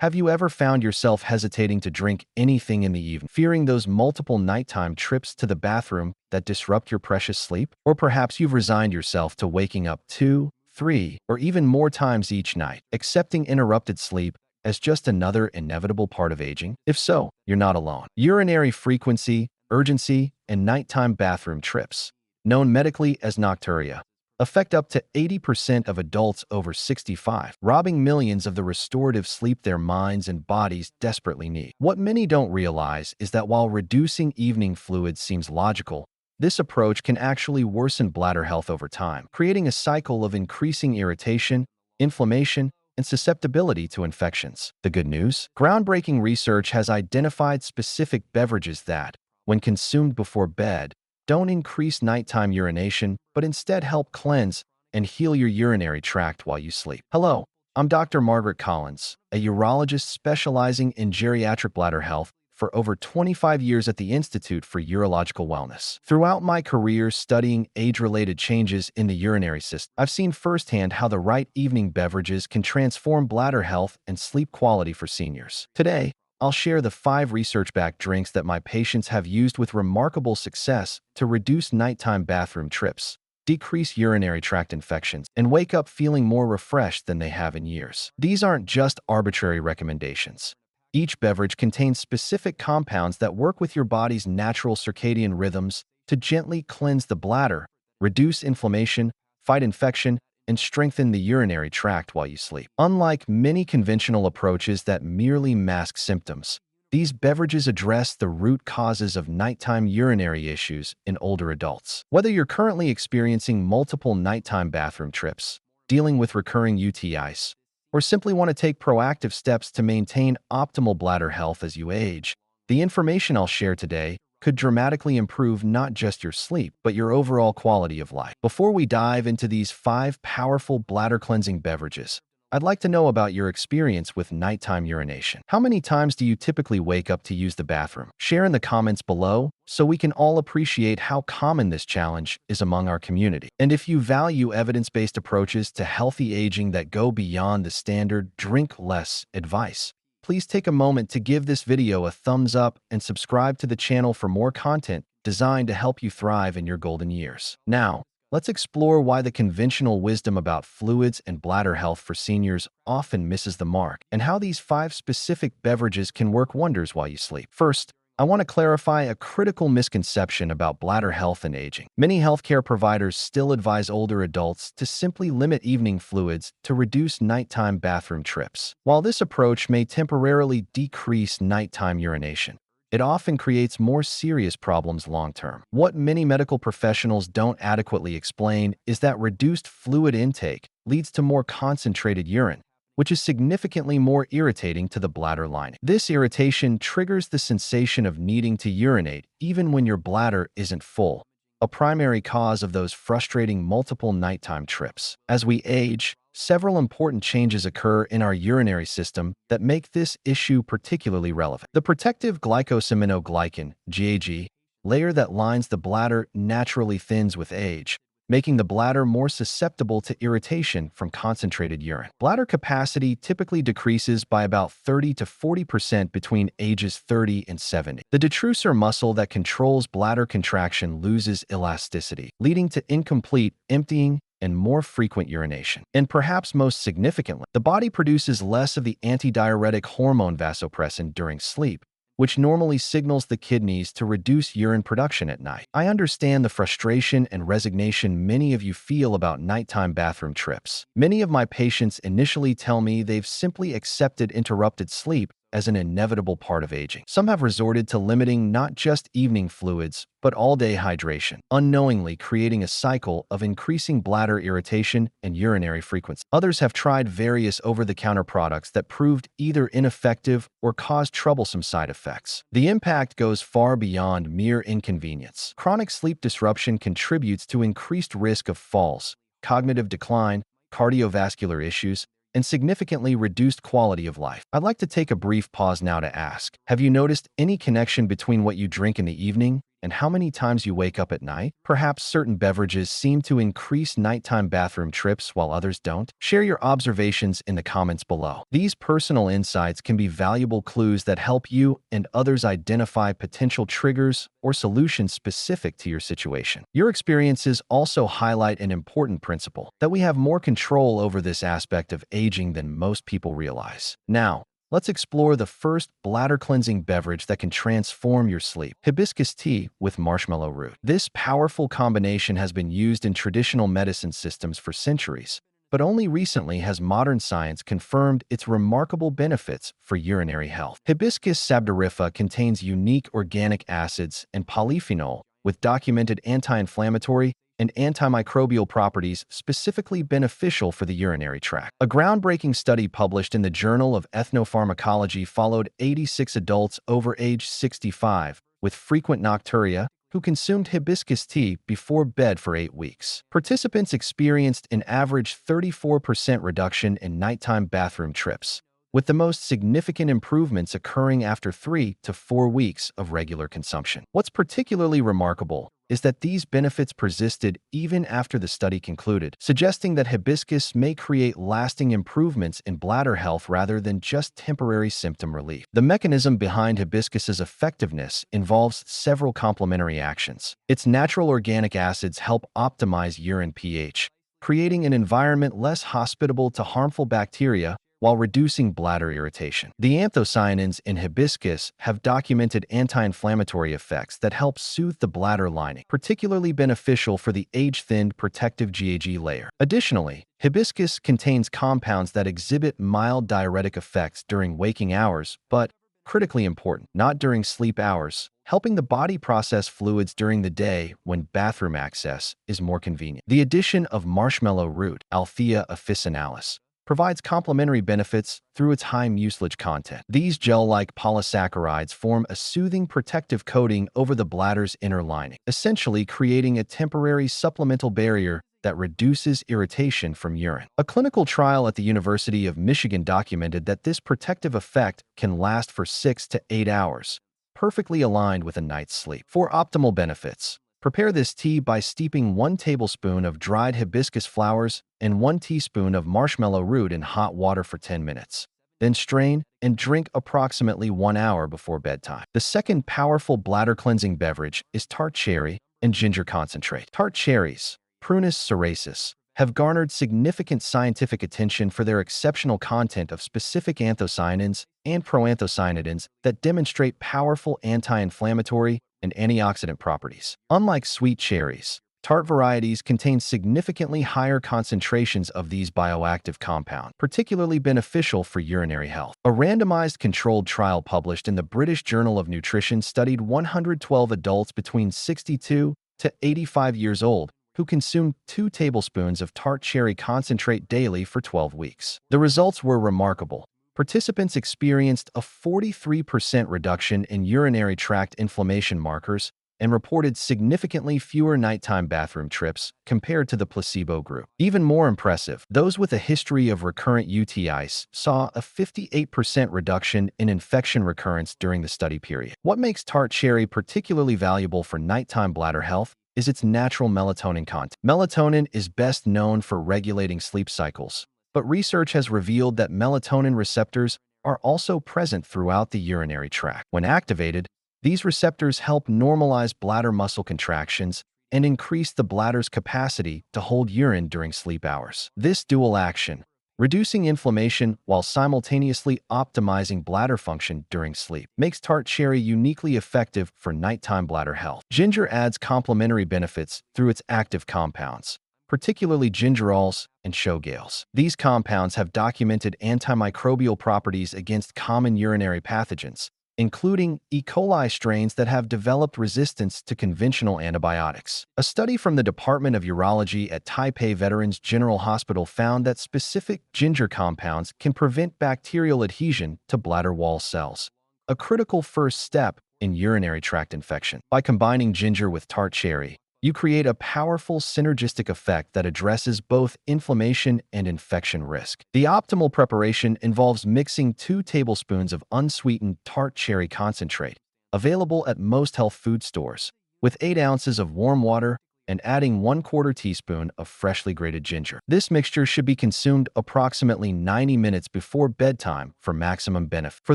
Have you ever found yourself hesitating to drink anything in the evening, fearing those multiple nighttime trips to the bathroom that disrupt your precious sleep? Or perhaps you've resigned yourself to waking up 2, 3, or even more times each night, accepting interrupted sleep as just another inevitable part of aging? If so, you're not alone. Urinary frequency, urgency, and nighttime bathroom trips, known medically as nocturia, affect up to 80% of adults over 65, robbing millions of the restorative sleep their minds and bodies desperately need. What many don't realize is that while reducing evening fluids seems logical, this approach can actually worsen bladder health over time, creating a cycle of increasing irritation, inflammation, and susceptibility to infections. The good news? Groundbreaking research has identified specific beverages that, when consumed before bed, don't increase nighttime urination, but instead help cleanse and heal your urinary tract while you sleep. Hello, I'm Dr. Margaret Collins, a urologist specializing in geriatric bladder health for over 25 years at the Institute for Urological Wellness. Throughout my career studying age-related changes in the urinary system, I've seen firsthand how the right evening beverages can transform bladder health and sleep quality for seniors. Today, I'll share the 5 research-backed drinks that my patients have used with remarkable success to reduce nighttime bathroom trips, decrease urinary tract infections, and wake up feeling more refreshed than they have in years. These aren't just arbitrary recommendations. Each beverage contains specific compounds that work with your body's natural circadian rhythms to gently cleanse the bladder, reduce inflammation, fight infection, and strengthen the urinary tract while you sleep. Unlike many conventional approaches that merely mask symptoms, these beverages address the root causes of nighttime urinary issues in older adults. Whether you're currently experiencing multiple nighttime bathroom trips, dealing with recurring UTIs, or simply want to take proactive steps to maintain optimal bladder health as you age, the information I'll share today could dramatically improve not just your sleep, but your overall quality of life. Before we dive into these 5 powerful bladder-cleansing beverages, I'd like to know about your experience with nighttime urination. How many times do you typically wake up to use the bathroom? Share in the comments below so we can all appreciate how common this challenge is among our community. And if you value evidence-based approaches to healthy aging that go beyond the standard "drink less" advice, please take a moment to give this video a thumbs up and subscribe to the channel for more content designed to help you thrive in your golden years. Now, let's explore why the conventional wisdom about fluids and bladder health for seniors often misses the mark, and how these 5 specific beverages can work wonders while you sleep. First, I want to clarify a critical misconception about bladder health and aging. Many healthcare providers still advise older adults to simply limit evening fluids to reduce nighttime bathroom trips. While this approach may temporarily decrease nighttime urination, it often creates more serious problems long-term. What many medical professionals don't adequately explain is that reduced fluid intake leads to more concentrated urine, which is significantly more irritating to the bladder lining. This irritation triggers the sensation of needing to urinate even when your bladder isn't full, a primary cause of those frustrating multiple nighttime trips. As we age, several important changes occur in our urinary system that make this issue particularly relevant. The protective glycosaminoglycan (GAG) layer that lines the bladder naturally thins with age, making the bladder more susceptible to irritation from concentrated urine. Bladder capacity typically decreases by about 30 to 40% between ages 30 and 70. The detrusor muscle that controls bladder contraction loses elasticity, leading to incomplete emptying and more frequent urination. And perhaps most significantly, the body produces less of the antidiuretic hormone vasopressin during sleep, which normally signals the kidneys to reduce urine production at night. I understand the frustration and resignation many of you feel about nighttime bathroom trips. Many of my patients initially tell me they've simply accepted interrupted sleep as an inevitable part of aging. Some have resorted to limiting not just evening fluids, but all-day hydration, unknowingly creating a cycle of increasing bladder irritation and urinary frequency. Others have tried various over-the-counter products that proved either ineffective or caused troublesome side effects. The impact goes far beyond mere inconvenience. Chronic sleep disruption contributes to increased risk of falls, cognitive decline, cardiovascular issues, and significantly reduced quality of life. I'd like to take a brief pause now to ask, have you noticed any connection between what you drink in the evening and how many times you wake up at night? Perhaps certain beverages seem to increase nighttime bathroom trips while others don't? Share your observations in the comments below. These personal insights can be valuable clues that help you and others identify potential triggers or solutions specific to your situation. Your experiences also highlight an important principle, that we have more control over this aspect of aging than most people realize. Now, let's explore the first bladder-cleansing beverage that can transform your sleep: hibiscus tea with marshmallow root. This powerful combination has been used in traditional medicine systems for centuries, but only recently has modern science confirmed its remarkable benefits for urinary health. Hibiscus sabdariffa contains unique organic acids and polyphenol with documented anti-inflammatory and antimicrobial properties specifically beneficial for the urinary tract. A groundbreaking study published in the Journal of Ethnopharmacology followed 86 adults over age 65 with frequent nocturia who consumed hibiscus tea before bed for 8 weeks. Participants experienced an average 34% reduction in nighttime bathroom trips, with the most significant improvements occurring after 3 to 4 weeks of regular consumption. What's particularly remarkable is that these benefits persisted even after the study concluded, suggesting that hibiscus may create lasting improvements in bladder health rather than just temporary symptom relief. The mechanism behind hibiscus's effectiveness involves several complementary actions. Its natural organic acids help optimize urine pH, creating an environment less hospitable to harmful bacteria while reducing bladder irritation. The anthocyanins in hibiscus have documented anti-inflammatory effects that help soothe the bladder lining, particularly beneficial for the age-thinned protective GAG layer. Additionally, hibiscus contains compounds that exhibit mild diuretic effects during waking hours, but, critically important, not during sleep hours, helping the body process fluids during the day when bathroom access is more convenient. The addition of marshmallow root, Althea officinalis, provides complementary benefits through its high mucilage content. These gel-like polysaccharides form a soothing protective coating over the bladder's inner lining, essentially creating a temporary supplemental barrier that reduces irritation from urine. A clinical trial at the University of Michigan documented that this protective effect can last for 6 to 8 hours, perfectly aligned with a night's sleep. For optimal benefits, prepare this tea by steeping 1 tablespoon of dried hibiscus flowers and 1 teaspoon of marshmallow root in hot water for 10 minutes. Then strain and drink approximately 1 hour before bedtime. The second powerful bladder-cleansing beverage is tart cherry and ginger concentrate. Tart cherries, Prunus cerasus, have garnered significant scientific attention for their exceptional content of specific anthocyanins and proanthocyanidins that demonstrate powerful anti-inflammatory and antioxidant properties. Unlike sweet cherries, tart varieties contain significantly higher concentrations of these bioactive compounds, particularly beneficial for urinary health. A randomized controlled trial published in the British Journal of Nutrition studied 112 adults between 62 to 85 years old who consumed 2 tablespoons of tart cherry concentrate daily for 12 weeks. The results were remarkable. Participants experienced a 43% reduction in urinary tract inflammation markers and reported significantly fewer nighttime bathroom trips compared to the placebo group. Even more impressive, those with a history of recurrent UTIs saw a 58% reduction in infection recurrence during the study period. What makes tart cherry particularly valuable for nighttime bladder health is its natural melatonin content. Melatonin is best known for regulating sleep cycles, but research has revealed that melatonin receptors are also present throughout the urinary tract. When activated, these receptors help normalize bladder muscle contractions and increase the bladder's capacity to hold urine during sleep hours. This dual action, reducing inflammation while simultaneously optimizing bladder function during sleep, makes tart cherry uniquely effective for nighttime bladder health. Ginger adds complementary benefits through its active compounds, particularly gingerols and showgales. These compounds have documented antimicrobial properties against common urinary pathogens, including E. coli strains that have developed resistance to conventional antibiotics. A study from the Department of Urology at Taipei Veterans General Hospital found that specific ginger compounds can prevent bacterial adhesion to bladder wall cells, a critical first step in urinary tract infection. By combining ginger with tart cherry, you create a powerful synergistic effect that addresses both inflammation and infection risk. The optimal preparation involves mixing 2 tablespoons of unsweetened tart cherry concentrate, available at most health food stores, with 8 ounces of warm water and adding 1/4 teaspoon of freshly grated ginger. This mixture should be consumed approximately 90 minutes before bedtime for maximum benefit. For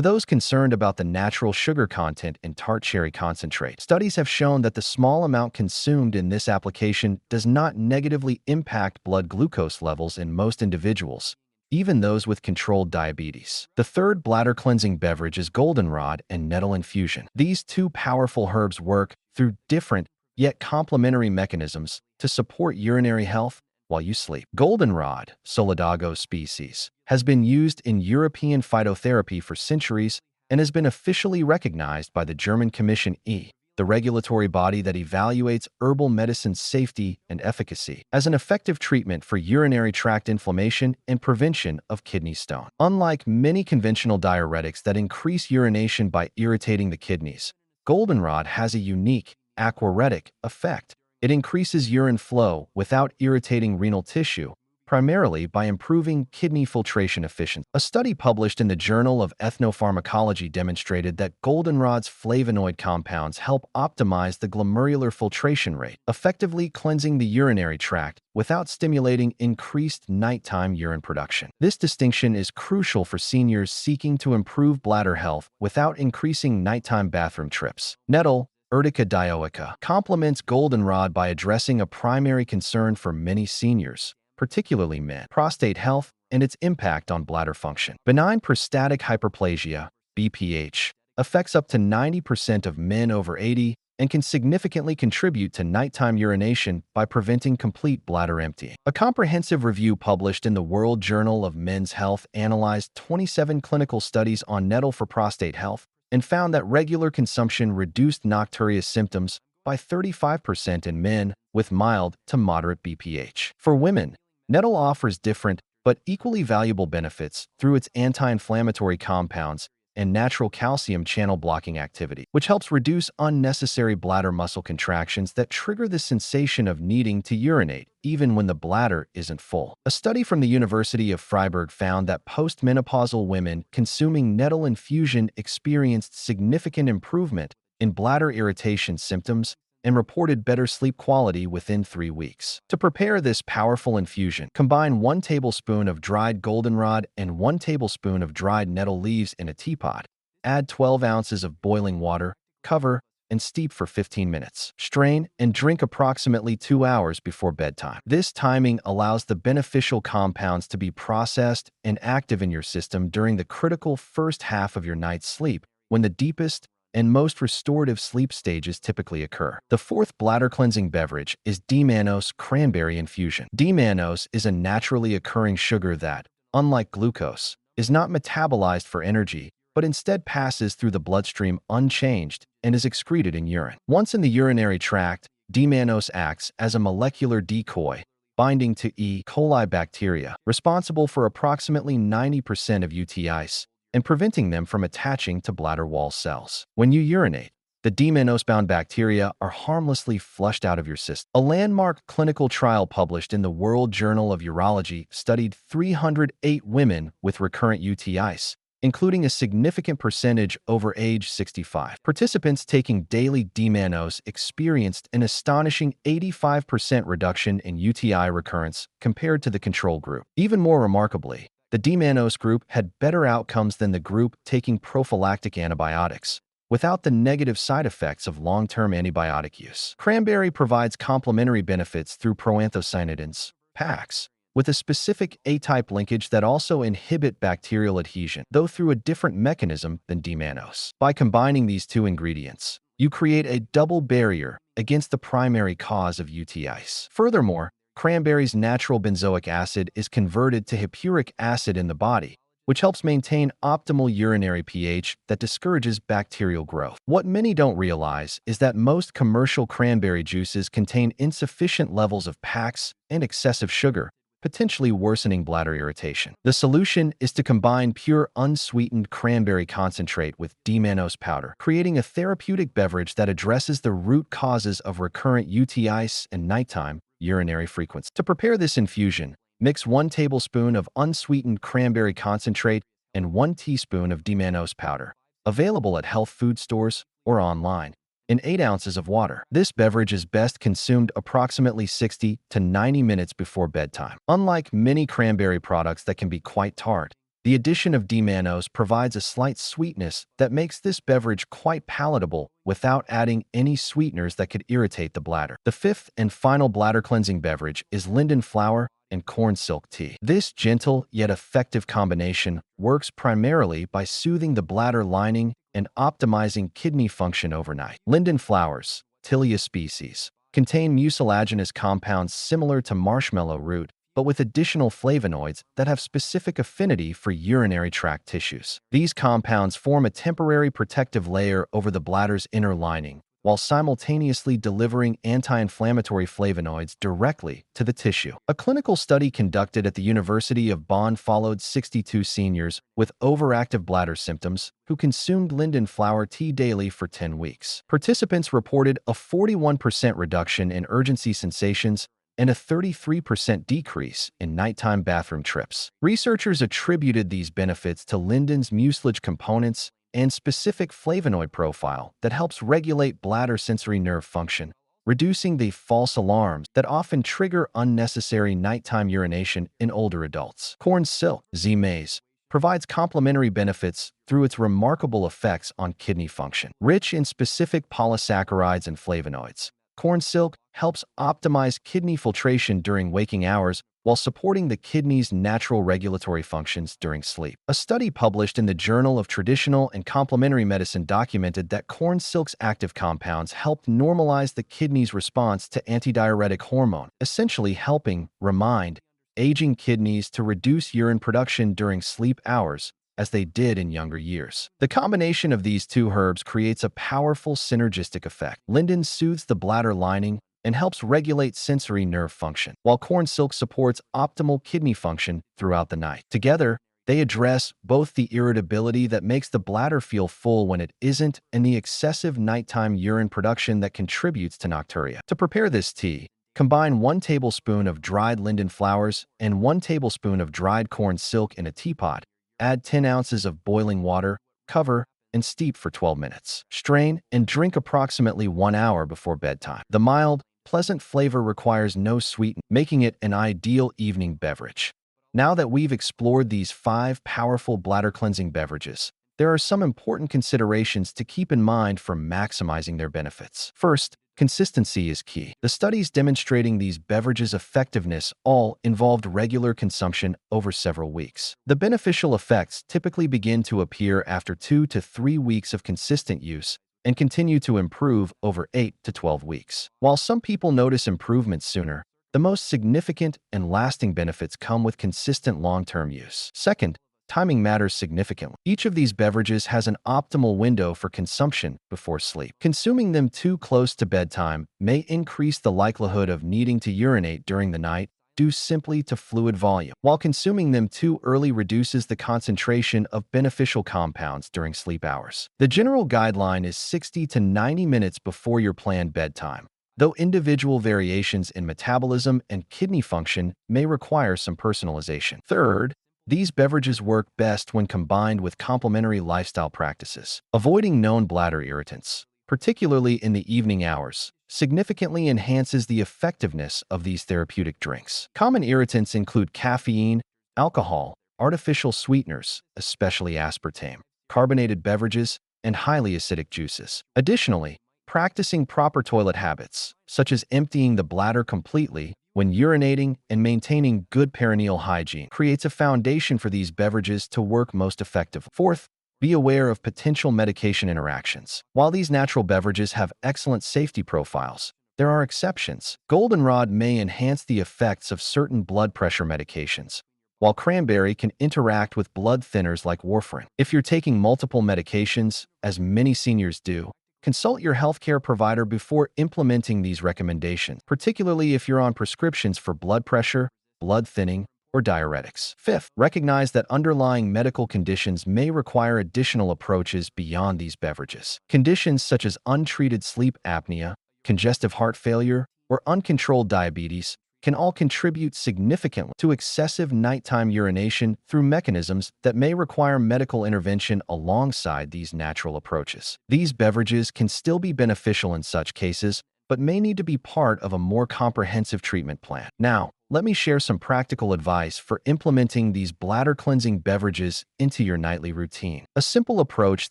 those concerned about the natural sugar content in tart cherry concentrate, studies have shown that the small amount consumed in this application does not negatively impact blood glucose levels in most individuals, even those with controlled diabetes. The third bladder cleansing beverage is goldenrod and nettle infusion. These two powerful herbs work through different yet complementary mechanisms to support urinary health while you sleep. Goldenrod, Solidago species, has been used in European phytotherapy for centuries and has been officially recognized by the German Commission E, the regulatory body that evaluates herbal medicine's safety and efficacy, as an effective treatment for urinary tract inflammation and prevention of kidney stone. Unlike many conventional diuretics that increase urination by irritating the kidneys, goldenrod has a unique aquaretic effect. It increases urine flow without irritating renal tissue, primarily by improving kidney filtration efficiency. A study published in the Journal of Ethnopharmacology demonstrated that goldenrod's flavonoid compounds help optimize the glomerular filtration rate, effectively cleansing the urinary tract without stimulating increased nighttime urine production. This distinction is crucial for seniors seeking to improve bladder health without increasing nighttime bathroom trips. Nettle, Urtica dioica, complements goldenrod by addressing a primary concern for many seniors, particularly men: prostate health and its impact on bladder function. Benign prostatic hyperplasia, BPH, affects up to 90% of men over 80 and can significantly contribute to nighttime urination by preventing complete bladder emptying. A comprehensive review published in the World Journal of Men's Health analyzed 27 clinical studies on nettle for prostate health and found that regular consumption reduced Nocturia symptoms by 35% in men with mild to moderate BPH. For women, nettle offers different but equally valuable benefits through its anti-inflammatory compounds and natural calcium channel blocking activity, which helps reduce unnecessary bladder muscle contractions that trigger the sensation of needing to urinate even when the bladder isn't full. A study from the University of Freiburg found that postmenopausal women consuming nettle infusion experienced significant improvement in bladder irritation symptoms and reported better sleep quality within 3 weeks. To prepare this powerful infusion, combine 1 tablespoon of dried goldenrod and 1 tablespoon of dried nettle leaves in a teapot. Add 12 ounces of boiling water, cover, and steep for 15 minutes. Strain and drink approximately 2 hours before bedtime. This timing allows the beneficial compounds to be processed and active in your system during the critical first half of your night's sleep, when the deepest and most restorative sleep stages typically occur. The fourth bladder cleansing beverage is D-mannose cranberry infusion. D-mannose is a naturally occurring sugar that, unlike glucose, is not metabolized for energy, but instead passes through the bloodstream unchanged and is excreted in urine. Once in the urinary tract, D-mannose acts as a molecular decoy, binding to E. coli bacteria, responsible for approximately 90% of UTIs, and preventing them from attaching to bladder wall cells. When you urinate, the D-mannose-bound bacteria are harmlessly flushed out of your system. A landmark clinical trial published in the World Journal of Urology studied 308 women with recurrent UTIs, including a significant percentage over age 65. Participants taking daily D-mannose experienced an astonishing 85% reduction in UTI recurrence compared to the control group. Even more remarkably, the D-mannose group had better outcomes than the group taking prophylactic antibiotics, without the negative side effects of long-term antibiotic use. Cranberry provides complementary benefits through proanthocyanidins, PACs, with a specific A-type linkage that also inhibit bacterial adhesion, though through a different mechanism than D-mannose. By combining these two ingredients, you create a double barrier against the primary cause of UTIs. Furthermore, cranberry's natural benzoic acid is converted to hippuric acid in the body, which helps maintain optimal urinary pH that discourages bacterial growth. What many don't realize is that most commercial cranberry juices contain insufficient levels of PACs and excessive sugar, potentially worsening bladder irritation. The solution is to combine pure unsweetened cranberry concentrate with D-mannose powder, creating a therapeutic beverage that addresses the root causes of recurrent UTIs and nighttime urinary frequency. To prepare this infusion, mix 1 tablespoon of unsweetened cranberry concentrate and 1 teaspoon of D-mannose powder, available at health food stores or online, in 8 ounces of water. This beverage is best consumed approximately 60 to 90 minutes before bedtime. Unlike many cranberry products that can be quite tart, the addition of D-mannose provides a slight sweetness that makes this beverage quite palatable without adding any sweeteners that could irritate the bladder. The fifth and final bladder cleansing beverage is linden flower and corn silk tea. This gentle yet effective combination works primarily by soothing the bladder lining and optimizing kidney function overnight. Linden flowers, Tilia species, contain mucilaginous compounds similar to marshmallow root, but with additional flavonoids that have specific affinity for urinary tract tissues. These compounds form a temporary protective layer over the bladder's inner lining, while simultaneously delivering anti-inflammatory flavonoids directly to the tissue. A clinical study conducted at the University of Bonn followed 62 seniors with overactive bladder symptoms who consumed linden flower tea daily for 10 weeks. Participants reported a 41% reduction in urgency sensations and a 33% decrease in nighttime bathroom trips. Researchers attributed these benefits to linden's mucilage components and specific flavonoid profile that helps regulate bladder sensory nerve function, reducing the false alarms that often trigger unnecessary nighttime urination in older adults. Corn silk, Z-maize, provides complementary benefits through its remarkable effects on kidney function. Rich in specific polysaccharides and flavonoids, corn silk helps optimize kidney filtration during waking hours while supporting the kidney's natural regulatory functions during sleep. A study published in the Journal of Traditional and Complementary Medicine documented that corn silk's active compounds helped normalize the kidney's response to antidiuretic hormone, essentially helping remind aging kidneys to reduce urine production during sleep hours, as they did in younger years. The combination of these two herbs creates a powerful synergistic effect. Linden soothes the bladder lining and helps regulate sensory nerve function, while corn silk supports optimal kidney function throughout the night. Together, they address both the irritability that makes the bladder feel full when it isn't and the excessive nighttime urine production that contributes to nocturia. To prepare this tea, combine 1 tablespoon of dried linden flowers and 1 tablespoon of dried corn silk in a teapot. Add 10 ounces of boiling water, cover, and steep for 12 minutes. Strain and drink approximately 1 hour before bedtime. The mild, pleasant flavor requires no sweetening, making it an ideal evening beverage. Now that we've explored these 5 powerful bladder cleansing beverages, there are some important considerations to keep in mind for maximizing their benefits. First, consistency is key. The studies demonstrating these beverages' effectiveness all involved regular consumption over several weeks. The beneficial effects typically begin to appear after 2 to 3 weeks of consistent use and continue to improve over 8 to 12 weeks. While some people notice improvements sooner, the most significant and lasting benefits come with consistent long-term use. Second, timing matters significantly. Each of these beverages has an optimal window for consumption before sleep. Consuming them too close to bedtime may increase the likelihood of needing to urinate during the night due simply to fluid volume, while consuming them too early reduces the concentration of beneficial compounds during sleep hours. The general guideline is 60 to 90 minutes before your planned bedtime, though individual variations in metabolism and kidney function may require some personalization. Third, these beverages work best when combined with complementary lifestyle practices. Avoiding known bladder irritants, particularly in the evening hours, significantly enhances the effectiveness of these therapeutic drinks. Common irritants include caffeine, alcohol, artificial sweeteners, especially aspartame, carbonated beverages, and highly acidic juices. Additionally, practicing proper toilet habits, such as emptying the bladder completely when urinating and maintaining good perineal hygiene, creates a foundation for these beverages to work most effectively. Fourth, be aware of potential medication interactions. While these natural beverages have excellent safety profiles, there are exceptions. Goldenrod may enhance the effects of certain blood pressure medications, while cranberry can interact with blood thinners like warfarin. If you're taking multiple medications, as many seniors do, consult your healthcare provider before implementing these recommendations, particularly if you're on prescriptions for blood pressure, blood thinning, or diuretics. Fifth, recognize that underlying medical conditions may require additional approaches beyond these beverages. Conditions such as untreated sleep apnea, congestive heart failure, or uncontrolled diabetes can all contribute significantly to excessive nighttime urination through mechanisms that may require medical intervention alongside these natural approaches. These beverages can still be beneficial in such cases, but may need to be part of a more comprehensive treatment plan. Now, let me share some practical advice for implementing these bladder-cleansing beverages into your nightly routine. A simple approach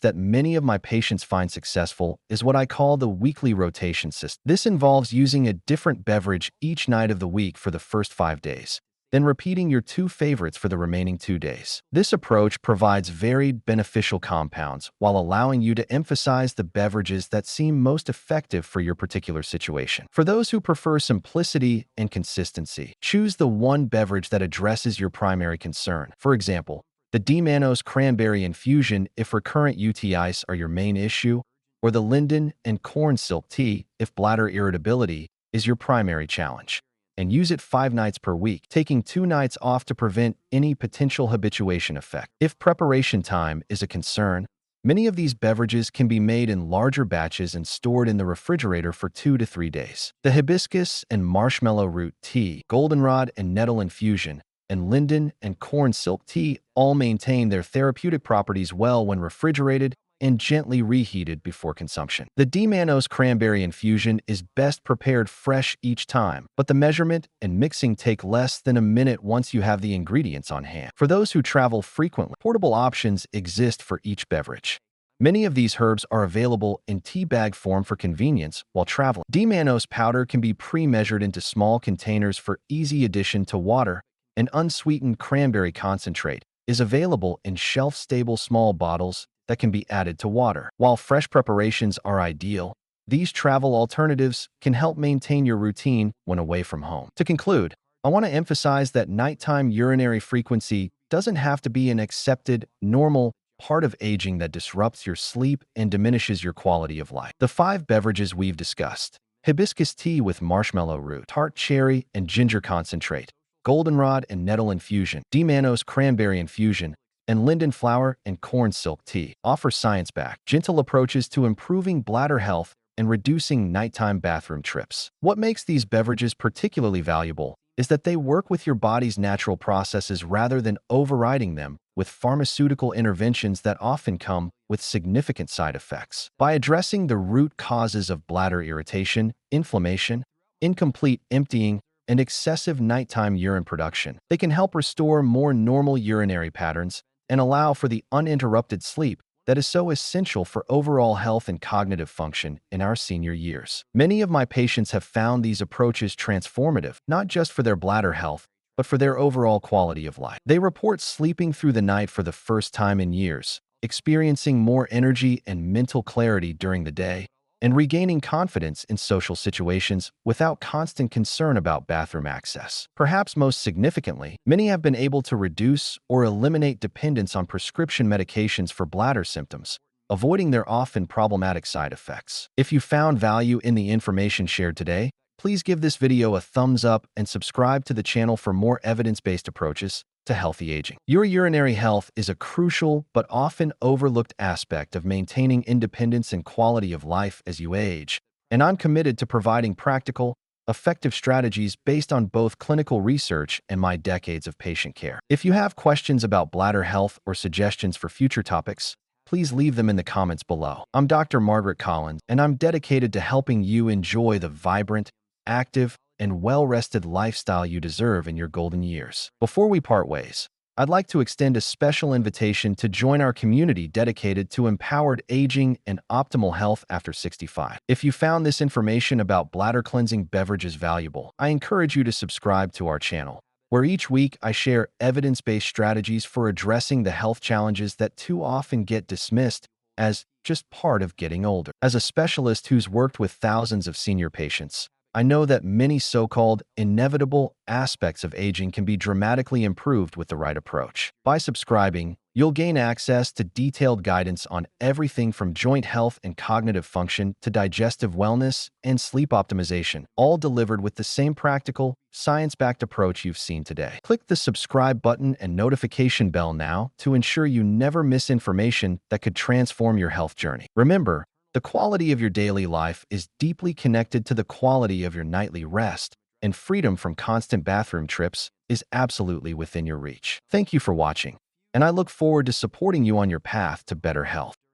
that many of my patients find successful is what I call the weekly rotation system. This involves using a different beverage each night of the week for the first 5 days, then repeating your 2 favorites for the remaining 2 days. This approach provides varied beneficial compounds while allowing you to emphasize the beverages that seem most effective for your particular situation. For those who prefer simplicity and consistency, choose the one beverage that addresses your primary concern. For example, the D-mannose cranberry infusion if recurrent UTIs are your main issue, or the linden and corn silk tea if bladder irritability is your primary challenge, and use it 5 nights per week, taking 2 nights off to prevent any potential habituation effect. If preparation time is a concern, many of these beverages can be made in larger batches and stored in the refrigerator for 2 to 3 days. The hibiscus and marshmallow root tea, goldenrod and nettle infusion, and linden and corn silk tea all maintain their therapeutic properties well when refrigerated and gently reheated before consumption. The D-mannose cranberry infusion is best prepared fresh each time, but the measurement and mixing take less than a minute once you have the ingredients on hand. For those who travel frequently, portable options exist for each beverage. Many of these herbs are available in tea bag form for convenience while traveling. D-mannose powder can be pre-measured into small containers for easy addition to water, and unsweetened cranberry concentrate is available in shelf-stable small bottles that can be added to water. While fresh preparations are ideal, these travel alternatives can help maintain your routine when away from home. To conclude, I want to emphasize that nighttime urinary frequency doesn't have to be an accepted, normal part of aging that disrupts your sleep and diminishes your quality of life. The 5 beverages we've discussed: hibiscus tea with marshmallow root, tart cherry and ginger concentrate, goldenrod and nettle infusion, D-mannose cranberry infusion, and linden flower and corn silk tea, offer science-backed, gentle approaches to improving bladder health and reducing nighttime bathroom trips. What makes these beverages particularly valuable is that they work with your body's natural processes rather than overriding them with pharmaceutical interventions that often come with significant side effects. By addressing the root causes of bladder irritation, inflammation, incomplete emptying, and excessive nighttime urine production, they can help restore more normal urinary patterns and allow for the uninterrupted sleep that is so essential for overall health and cognitive function in our senior years. Many of my patients have found these approaches transformative, not just for their bladder health, but for their overall quality of life. They report sleeping through the night for the first time in years, experiencing more energy and mental clarity during the day, and regaining confidence in social situations without constant concern about bathroom access. Perhaps most significantly, many have been able to reduce or eliminate dependence on prescription medications for bladder symptoms, avoiding their often problematic side effects. If you found value in the information shared today, please give this video a thumbs up and subscribe to the channel for more evidence-based approaches to healthy aging. Your urinary health is a crucial but often overlooked aspect of maintaining independence and quality of life as you age, and I'm committed to providing practical, effective strategies based on both clinical research and my decades of patient care. If you have questions about bladder health or suggestions for future topics, please leave them in the comments below. I'm Dr. Margaret Collins, and I'm dedicated to helping you enjoy the vibrant, active, and well-rested lifestyle you deserve in your golden years. Before we part ways, I'd like to extend a special invitation to join our community dedicated to empowered aging and optimal health after 65. If you found this information about bladder-cleansing beverages valuable, I encourage you to subscribe to our channel, where each week I share evidence-based strategies for addressing the health challenges that too often get dismissed as just part of getting older. As a specialist who's worked with thousands of senior patients, I know that many so-called inevitable aspects of aging can be dramatically improved with the right approach. By subscribing, you'll gain access to detailed guidance on everything from joint health and cognitive function to digestive wellness and sleep optimization, all delivered with the same practical, science-backed approach you've seen today. Click the subscribe button and notification bell now to ensure you never miss information that could transform your health journey. Remember, the quality of your daily life is deeply connected to the quality of your nightly rest, and freedom from constant bathroom trips is absolutely within your reach. Thank you for watching, and I look forward to supporting you on your path to better health.